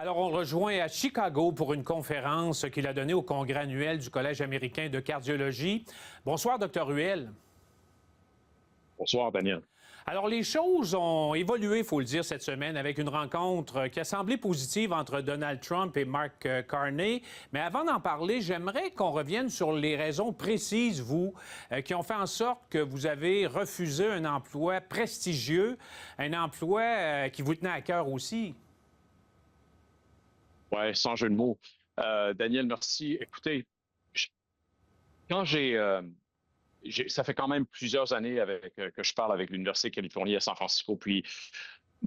Alors, on le rejoint à Chicago pour une conférence qu'il a donnée au congrès annuel du Collège américain de cardiologie. Bonsoir, Dr. Ruel. Bonsoir, Daniel. Alors, les choses ont évolué, il faut le dire, cette semaine avec une rencontre qui a semblé positive entre Donald Trump et Mark Carney. Mais avant d'en parler, j'aimerais qu'on revienne sur les raisons précises, vous, qui ont fait en sorte que vous avez refusé un emploi prestigieux, un emploi qui vous tenait à cœur aussi. Oui, sans jeu de mots. Daniel, merci. Écoutez, quand ça fait quand même plusieurs années que je parle avec l'Université de Californie à San Francisco. Puis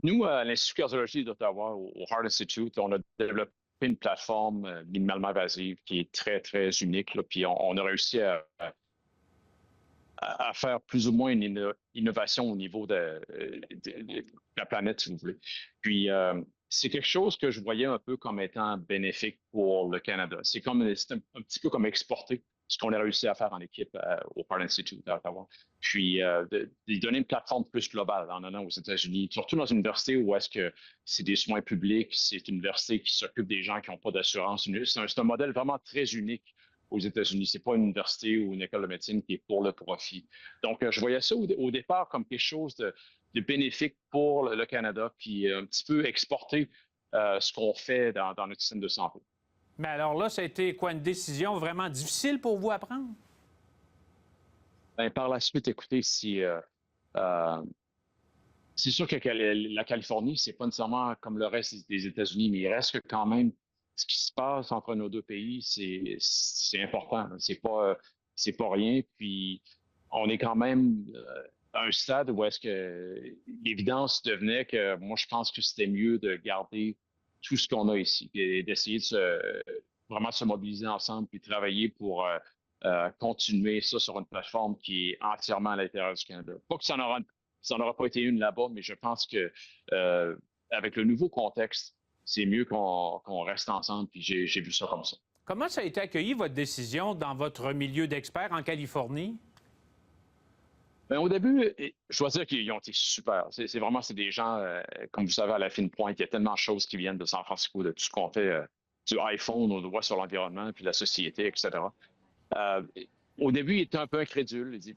nous, à l'Institut de cardiologie d'Ottawa, au Heart Institute, on a développé une plateforme minimalement invasive qui est très, très unique. Là. Puis on a réussi à faire plus ou moins une innovation au niveau de la planète, si vous voulez. Puis c'est quelque chose que je voyais un peu comme étant bénéfique pour le Canada. C'est un petit peu comme exporter ce qu'on a réussi à faire en équipe au Heart Institute à Ottawa. Puis de donner une plateforme plus globale en allant aux États-Unis, surtout dans une université où est-ce que c'est des soins publics, c'est une université qui s'occupe des gens qui n'ont pas d'assurance. C'est un modèle vraiment très unique aux États-Unis. C'est pas une université ou une école de médecine qui est pour le profit. Donc, je voyais ça au départ comme quelque chose de bénéfique pour le Canada, puis un petit peu exporter ce qu'on fait dans notre système de santé. Mais alors là, ça a été quoi, une décision vraiment difficile pour vous à prendre? Bien, par la suite, écoutez, c'est sûr que la Californie, c'est pas nécessairement comme le reste des États-Unis, mais il reste que quand même ce qui se passe entre nos deux pays, c'est important. C'est pas rien. Puis on est quand même à un stade où est-ce que l'évidence devenait que moi, je pense que c'était mieux de garder tout ce qu'on a ici et d'essayer de vraiment se mobiliser ensemble puis travailler pour continuer ça sur une plateforme qui est entièrement à l'intérieur du Canada. Pas que ça n'aura pas été une là-bas, mais je pense que avec le nouveau contexte, c'est mieux qu'on reste ensemble, puis j'ai vu ça comme ça. Comment ça a été accueilli, votre décision, dans votre milieu d'experts en Californie? Bien, au début, je dois dire qu'ils ont été super. C'est des gens, comme vous savez, à la fine pointe. Il y a tellement de choses qui viennent de San Francisco, de tout ce qu'on fait, du iPhone, on le voit sur l'environnement, puis la société, etc. Au début, il était un peu incrédule. Il dit,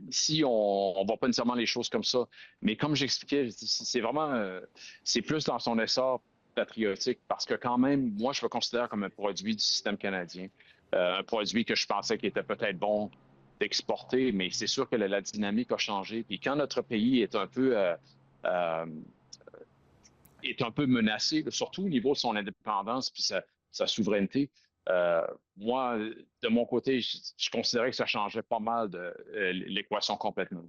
ici, on ne voit pas nécessairement les choses comme ça. Mais comme j'expliquais, c'est vraiment, c'est plus dans son essor patriotique parce que quand même, moi, je le considère comme un produit du système canadien. Un produit que je pensais qui était peut-être bon d'exporter, mais c'est sûr que la dynamique a changé. Puis quand notre pays est un peu menacé, surtout au niveau de son indépendance puis sa souveraineté, moi, de mon côté, je considérais que ça changeait pas mal de l'équation complètement.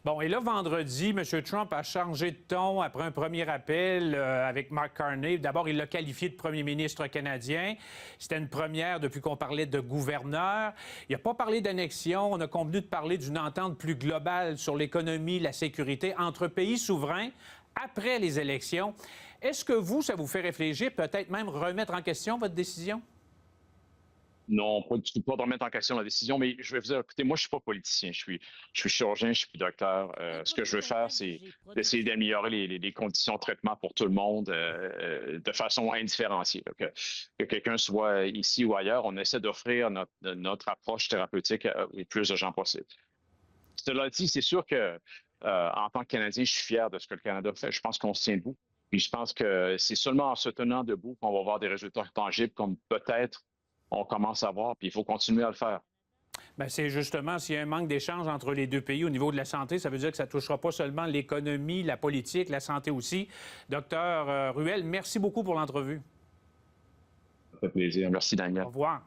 Bon, et là, vendredi, M. Trump a changé de ton après un premier appel avec Mark Carney. D'abord, il l'a qualifié de premier ministre canadien. C'était une première depuis qu'on parlait de gouverneur. Il n'a pas parlé d'annexion. On a convenu de parler d'une entente plus globale sur l'économie, la sécurité entre pays souverains après les élections. Est-ce que ça vous fait réfléchir, peut-être même remettre en question votre décision? Non, pas du tout, pas de remettre en question la décision, mais je vais vous dire, écoutez, moi, je suis pas politicien, je suis chirurgien, je suis docteur. Ce que je veux faire, c'est d'essayer d'améliorer les conditions de traitement pour tout le monde de façon indifférenciée. Que quelqu'un soit ici ou ailleurs, on essaie d'offrir notre approche thérapeutique au plus de gens possible. Cela dit, c'est sûr que en tant que Canadien, je suis fier de ce que le Canada fait. Je pense qu'on se tient debout. Puis je pense que c'est seulement en se tenant debout qu'on va voir des résultats tangibles comme peut-être on commence à voir, puis il faut continuer à le faire. Bien, c'est justement, s'il y a un manque d'échange entre les deux pays au niveau de la santé, ça veut dire que ça ne touchera pas seulement l'économie, la politique, la santé aussi. Docteur Ruel, merci beaucoup pour l'entrevue. Ça fait plaisir. Merci, Daniel. Au revoir.